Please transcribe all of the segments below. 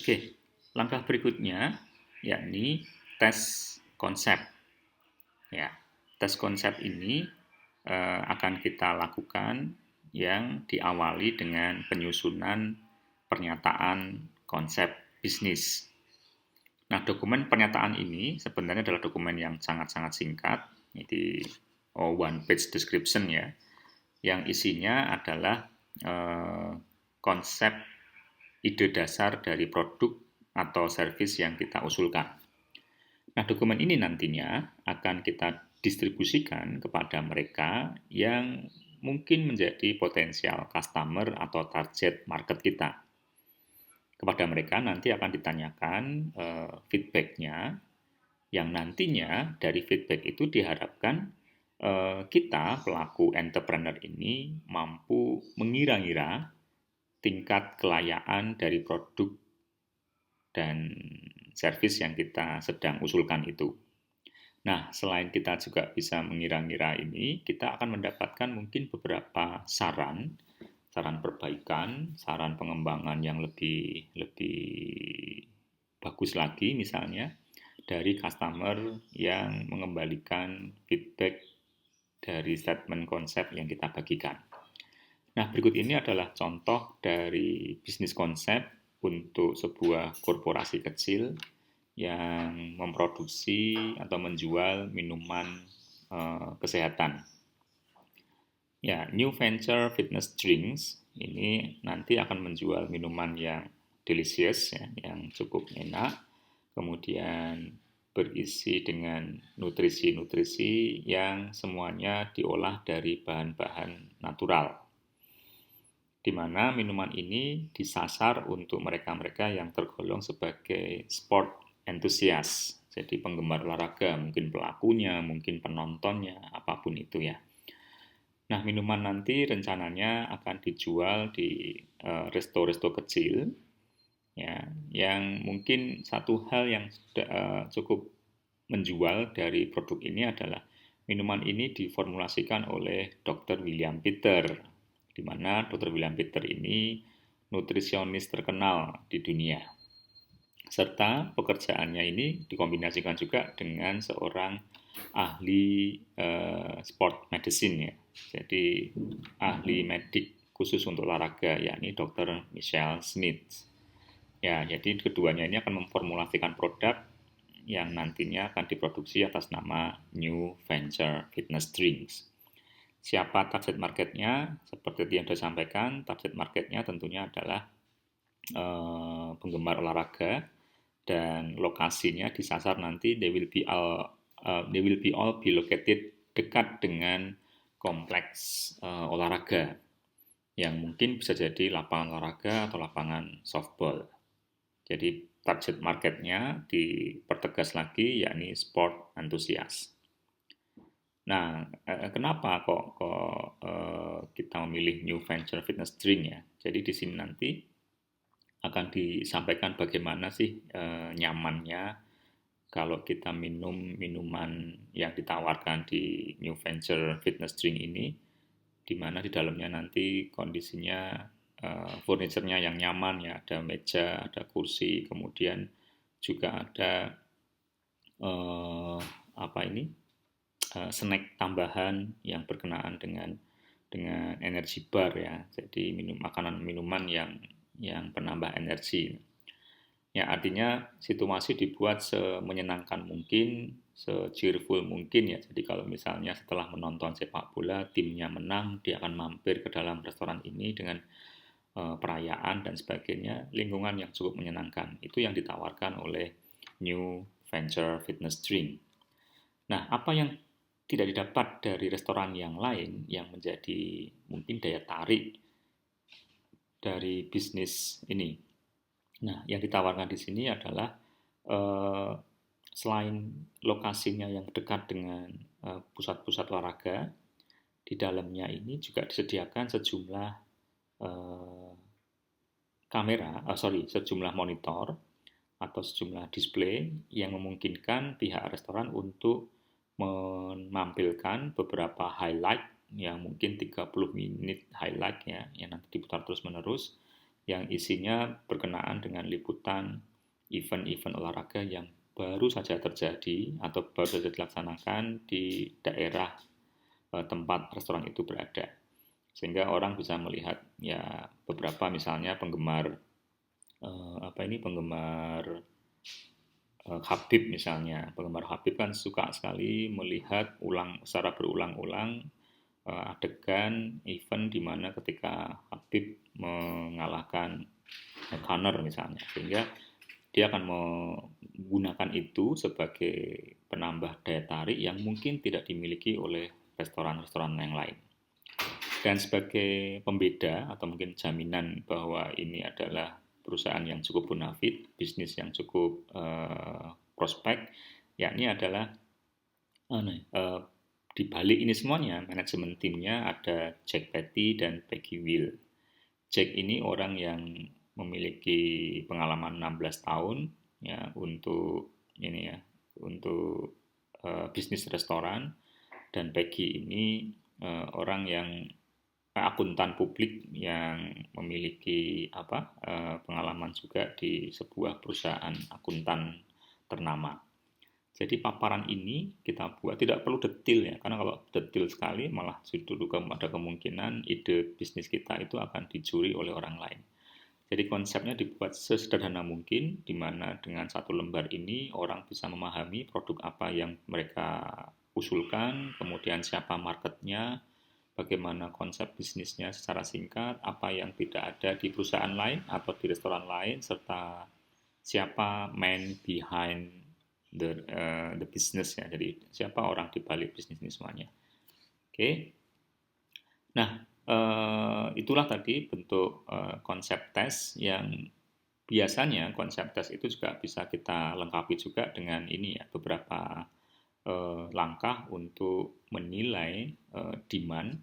Oke, langkah berikutnya yakni tes konsep. Ya, tes konsep ini akan kita lakukan yang diawali dengan penyusunan pernyataan konsep bisnis. Nah, dokumen pernyataan ini sebenarnya adalah dokumen yang sangat-sangat singkat, jadi one page description ya, yang isinya adalah konsep ide dasar dari produk atau service yang kita usulkan. Nah, dokumen ini nantinya akan kita distribusikan kepada mereka yang mungkin menjadi potensial customer atau target market kita. Kepada mereka nanti akan ditanyakan feedback-nya, yang nantinya dari feedback itu diharapkan kita, pelaku entrepreneur ini, mampu mengira-ngira tingkat kelayaan dari produk dan service yang kita sedang usulkan itu. Nah, selain kita juga bisa mengira-ngira ini, kita akan mendapatkan mungkin beberapa saran perbaikan, saran pengembangan yang lebih bagus lagi misalnya dari customer yang mengembalikan feedback dari statement konsep yang kita bagikan. Nah, berikut ini adalah contoh dari bisnis konsep untuk sebuah korporasi kecil yang memproduksi atau menjual minuman kesehatan. Ya, New Venture Fitness Drinks ini nanti akan menjual minuman yang delicious, ya, yang cukup enak, kemudian berisi dengan nutrisi-nutrisi yang semuanya diolah dari bahan-bahan natural, di mana minuman ini disasar untuk mereka-mereka yang tergolong sebagai sport enthusiast, jadi penggemar olahraga, mungkin pelakunya, mungkin penontonnya, apapun itu ya. Nah, minuman nanti rencananya akan dijual di resto-resto kecil, ya, yang mungkin satu hal yang cukup menjual dari produk ini adalah minuman ini diformulasikan oleh Dr. William Peter, di mana Dr. William Peter ini nutrisionis terkenal di dunia. Serta pekerjaannya ini dikombinasikan juga dengan seorang ahli sport medicine ya. Jadi ahli medik khusus untuk olahraga, yakni Dr. Michelle Smith. Ya, jadi keduanya ini akan memformulasikan produk yang nantinya akan diproduksi atas nama New Venture Fitness Drinks. Siapa target marketnya? Seperti yang sudah sampaikan, target marketnya tentunya adalah penggemar olahraga, dan lokasinya disasar nanti they will all be located dekat dengan kompleks olahraga yang mungkin bisa jadi lapangan olahraga atau lapangan softball. Jadi target marketnya dipertegas lagi, yakni sport enthusiast. Nah, kenapa kok kita memilih New Venture Fitness Drink ya? Jadi di sini nanti akan disampaikan bagaimana sih nyamannya kalau kita minum minuman yang ditawarkan di New Venture Fitness Drink ini, di mana di dalamnya nanti kondisinya furniturnya yang nyaman ya, ada meja, ada kursi, kemudian juga ada snack tambahan yang berkenaan dengan energi bar ya, jadi makanan minuman yang penambah energi. Ya, artinya situasi dibuat semenyenangkan mungkin, se-cheerful mungkin ya. Jadi kalau misalnya setelah menonton sepak bola, timnya menang, dia akan mampir ke dalam restoran ini dengan perayaan dan sebagainya, lingkungan yang cukup menyenangkan. Itu yang ditawarkan oleh New Venture Fitness Drink. Nah, apa yang tidak didapat dari restoran yang lain yang menjadi mungkin daya tarik dari bisnis ini? Nah, yang ditawarkan di sini adalah selain lokasinya yang dekat dengan pusat-pusat olahraga, di dalamnya ini juga disediakan sejumlah sejumlah monitor atau sejumlah display yang memungkinkan pihak restoran untuk menampilkan beberapa highlight yang mungkin 30 menit highlight ya, yang nanti diputar terus-menerus, yang isinya berkenaan dengan liputan event-event olahraga yang baru saja terjadi atau baru saja dilaksanakan di daerah tempat restoran itu berada. Sehingga orang bisa melihat ya beberapa misalnya penggemar penggemar Habib misalnya. Penggemar Habib kan suka sekali melihat secara berulang-ulang adegan event di mana ketika Habib mengalahkan Conor misalnya, sehingga dia akan menggunakan itu sebagai penambah daya tarik yang mungkin tidak dimiliki oleh restoran-restoran yang lain. Dan sebagai pembeda atau mungkin jaminan bahwa ini adalah perusahaan yang cukup bonafit, bisnis yang cukup prospek, yakni adalah di balik ini semuanya, manajemen timnya ada Jack Petty dan Peggy Will. Jack ini orang yang memiliki pengalaman 16 tahun ya untuk bisnis restoran, dan Peggy ini orang yang akuntan publik yang memiliki pengalaman juga di sebuah perusahaan akuntan ternama. Jadi paparan ini kita buat tidak perlu detail ya, karena kalau detail sekali malah justru ada kemungkinan ide bisnis kita itu akan dicuri oleh orang lain. Jadi konsepnya dibuat sesederhana mungkin, di mana dengan satu lembar ini orang bisa memahami produk apa yang mereka usulkan, kemudian siapa marketnya, bagaimana konsep bisnisnya secara singkat, apa yang tidak ada di perusahaan lain atau di restoran lain, serta siapa man behind the business ya. Jadi siapa orang di balik bisnis ini semuanya. Oke. Nah, itulah tadi bentuk konsep tes yang biasanya konsep tes itu juga bisa kita lengkapi juga dengan ini ya, beberapa langkah untuk menilai demand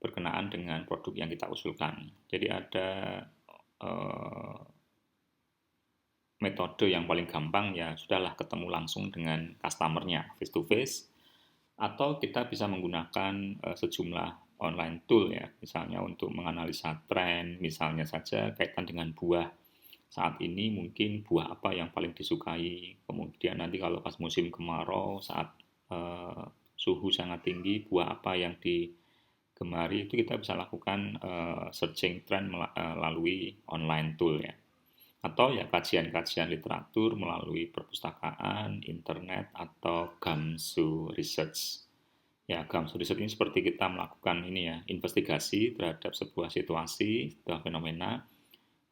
berkenaan dengan produk yang kita usulkan. Jadi ada metode yang paling gampang ya sudahlah ketemu langsung dengan customer-nya face to face, atau kita bisa menggunakan sejumlah online tool ya, misalnya untuk menganalisa tren, misalnya saja kaitan dengan buah. Saat ini mungkin buah apa yang paling disukai, kemudian nanti kalau pas musim kemarau saat suhu sangat tinggi, buah apa yang digemari, itu kita bisa lakukan searching trend melalui online tool ya. Atau ya kajian-kajian literatur melalui perpustakaan, internet, atau Gamsu Research. Ya, Gamsu Research ini seperti kita melakukan ini ya, investigasi terhadap sebuah situasi, sebuah fenomena.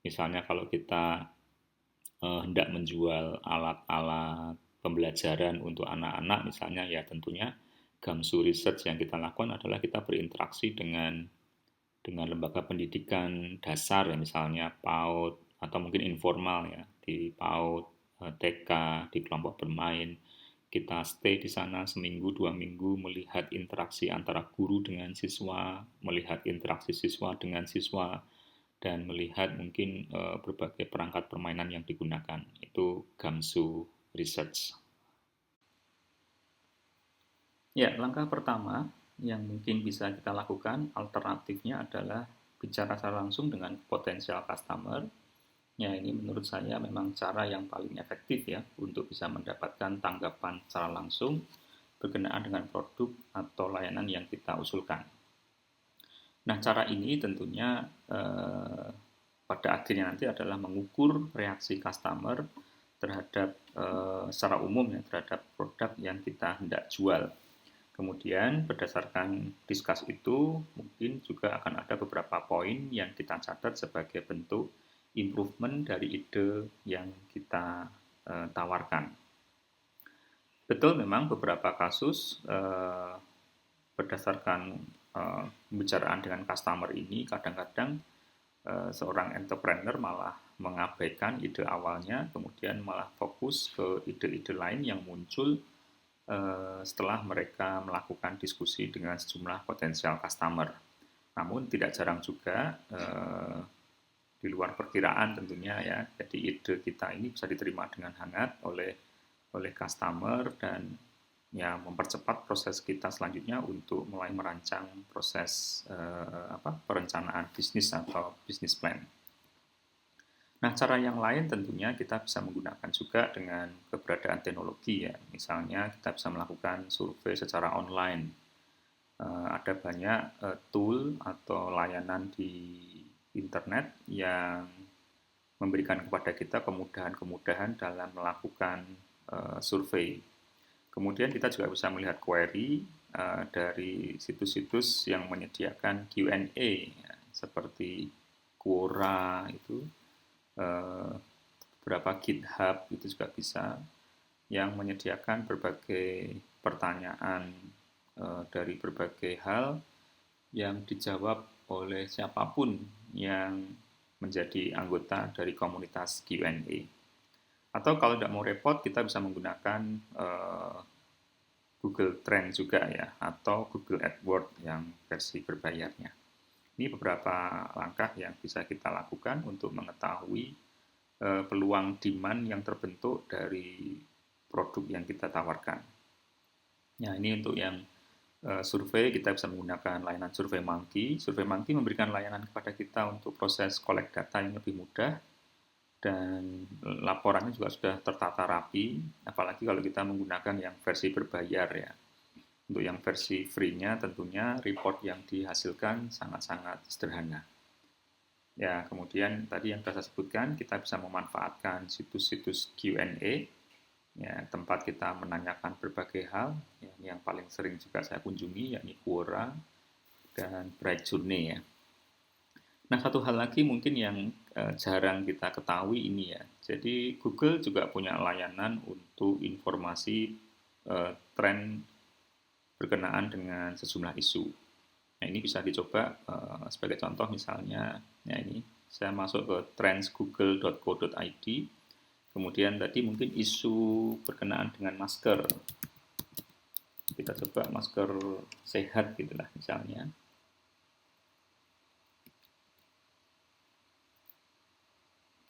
Misalnya kalau kita hendak menjual alat-alat pembelajaran untuk anak-anak misalnya, ya tentunya Gamsu Research yang kita lakukan adalah kita berinteraksi dengan lembaga pendidikan dasar ya, misalnya PAUD, atau mungkin informal ya, di PAUD, TK, di kelompok bermain. Kita stay di sana seminggu, 2 minggu, melihat interaksi antara guru dengan siswa, melihat interaksi siswa dengan siswa, dan melihat mungkin berbagai perangkat permainan yang digunakan. Itu Gamsu Research. Ya, langkah pertama yang mungkin bisa kita lakukan, alternatifnya adalah bicara secara langsung dengan potensial customer. Ya, ini menurut saya memang cara yang paling efektif ya untuk bisa mendapatkan tanggapan secara langsung berkenaan dengan produk atau layanan yang kita usulkan. Nah, cara ini tentunya pada akhirnya nanti adalah mengukur reaksi customer terhadap secara umum ya, terhadap produk yang kita hendak jual. Kemudian berdasarkan diskus itu mungkin juga akan ada beberapa poin yang kita catat sebagai bentuk improvement dari ide yang kita tawarkan. Betul memang beberapa kasus berdasarkan pembicaraan dengan customer ini kadang-kadang seorang entrepreneur malah mengabaikan ide awalnya, kemudian malah fokus ke ide-ide lain yang muncul setelah mereka melakukan diskusi dengan sejumlah potensial customer. Namun tidak jarang juga di luar perkiraan tentunya ya. Jadi ide kita ini bisa diterima dengan hangat oleh customer dan ya mempercepat proses kita selanjutnya untuk mulai merancang proses perencanaan bisnis atau bisnis plan. Nah, cara yang lain tentunya kita bisa menggunakan juga dengan keberadaan teknologi ya. Misalnya kita bisa melakukan survei secara online. Ada banyak tool atau layanan di internet yang memberikan kepada kita kemudahan-kemudahan dalam melakukan survei. Kemudian kita juga bisa melihat query dari situs-situs yang menyediakan Q&A ya, seperti Quora itu, beberapa GitHub itu juga bisa yang menyediakan berbagai pertanyaan dari berbagai hal yang dijawab oleh siapapun yang menjadi anggota dari komunitas Q&A. Atau kalau tidak mau repot, kita bisa menggunakan Google Trend juga ya, atau Google AdWords yang versi berbayarnya. Ini beberapa langkah yang bisa kita lakukan untuk mengetahui peluang demand yang terbentuk dari produk yang kita tawarkan. Nah, ini untuk yang survei, kita bisa menggunakan layanan SurveyMonkey. SurveyMonkey memberikan layanan kepada kita untuk proses collect data yang lebih mudah, dan laporannya juga sudah tertata rapi, apalagi kalau kita menggunakan yang versi berbayar ya. Untuk yang versi free-nya tentunya report yang dihasilkan sangat-sangat sederhana. Ya, kemudian tadi yang saya sebutkan, kita bisa memanfaatkan situs-situs Q&A, ya, tempat kita menanyakan berbagai hal, ya, yang paling sering juga saya kunjungi, yakni Quora dan Bright Journey ya. Nah, satu hal lagi mungkin yang jarang kita ketahui ini ya. Jadi Google juga punya layanan untuk informasi tren berkenaan dengan sejumlah isu. Nah, ini bisa dicoba sebagai contoh misalnya, ya ini saya masuk ke trendsgoogle.co.id. Kemudian tadi mungkin isu berkenaan dengan masker. Kita coba masker sehat gitulah misalnya.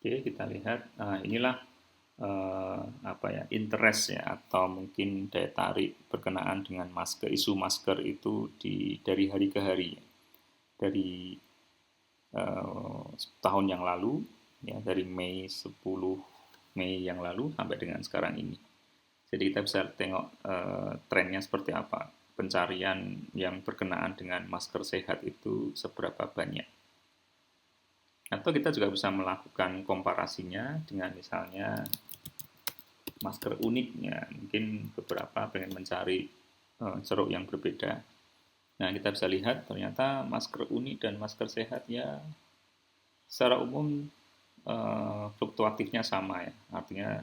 Oke, kita lihat. Nah, inilah interest ya, atau mungkin daya tarik berkenaan dengan masker, isu masker itu dari hari ke hari, dari tahun yang lalu ya, dari Mei 10 Mei yang lalu sampai dengan sekarang ini. Jadi kita bisa tengok trennya seperti apa, pencarian yang berkenaan dengan masker sehat itu seberapa banyak. Atau kita juga bisa melakukan komparasinya dengan misalnya masker uniknya. Mungkin beberapa pengen mencari ceruk yang berbeda. Nah, kita bisa lihat ternyata masker unik dan masker sehat ya secara umum fluktuatifnya sama ya. Artinya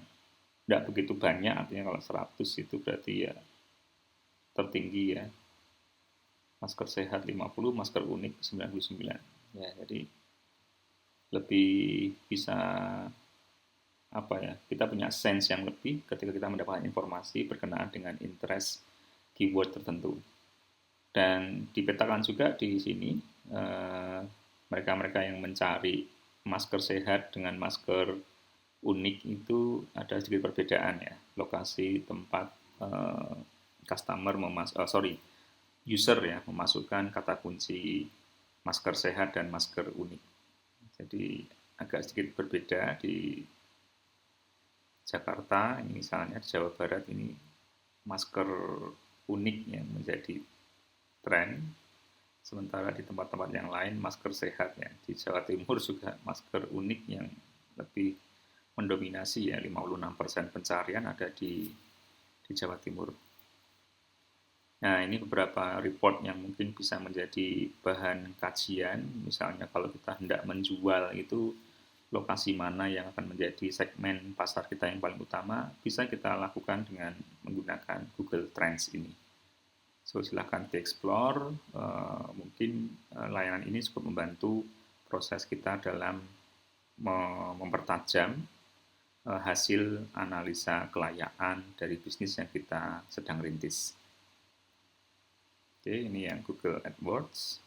tidak begitu banyak, artinya kalau 100 itu berarti ya tertinggi ya. Masker sehat 50, masker unik 99. Ya, jadi lebih bisa kita punya sense yang lebih ketika kita mendapatkan informasi berkenaan dengan interest keyword tertentu. Dan dipetakan juga di sini mereka-mereka yang mencari masker sehat dengan masker unik itu ada sedikit perbedaan ya, lokasi tempat user ya memasukkan kata kunci masker sehat dan masker unik. Jadi agak sedikit berbeda di Jakarta, ini misalnya di Jawa Barat ini masker unik yang menjadi tren, sementara di tempat-tempat yang lain masker sehat ya. Di Jawa Timur juga masker unik yang lebih mendominasi ya, 56% pencarian ada di Jawa Timur. Nah, ini beberapa report yang mungkin bisa menjadi bahan kajian, misalnya kalau kita hendak menjual itu lokasi mana yang akan menjadi segmen pasar kita yang paling utama, bisa kita lakukan dengan menggunakan Google Trends ini. So, silahkan di-explore, mungkin layanan ini cukup membantu proses kita dalam mempertajam hasil analisa kelayakan dari bisnis yang kita sedang rintis. Oke, ini yang Google AdWords.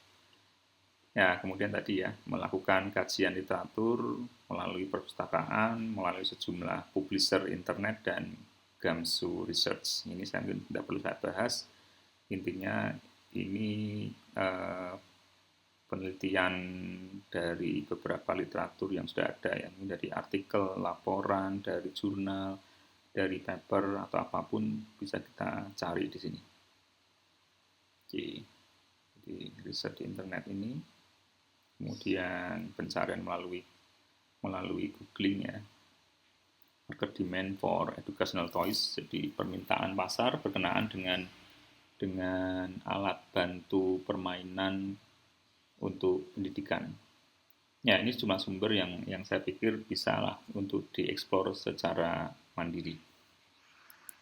Ya, kemudian tadi ya, melakukan kajian literatur melalui perpustakaan, melalui sejumlah publisher internet dan Gamsu Research. Ini saya tidak perlu saya bahas. Intinya ini penelitian dari beberapa literatur yang sudah ada, ya, dari artikel, laporan, dari jurnal, dari paper atau apapun bisa kita cari di sini. Oke, jadi riset di internet ini, kemudian pencarian melalui googling, ya, market demand for educational toys, jadi permintaan pasar berkenaan dengan alat bantu permainan untuk pendidikan. Ya, ini cuma sumber yang saya pikir bisa lah untuk dieksplor secara mandiri.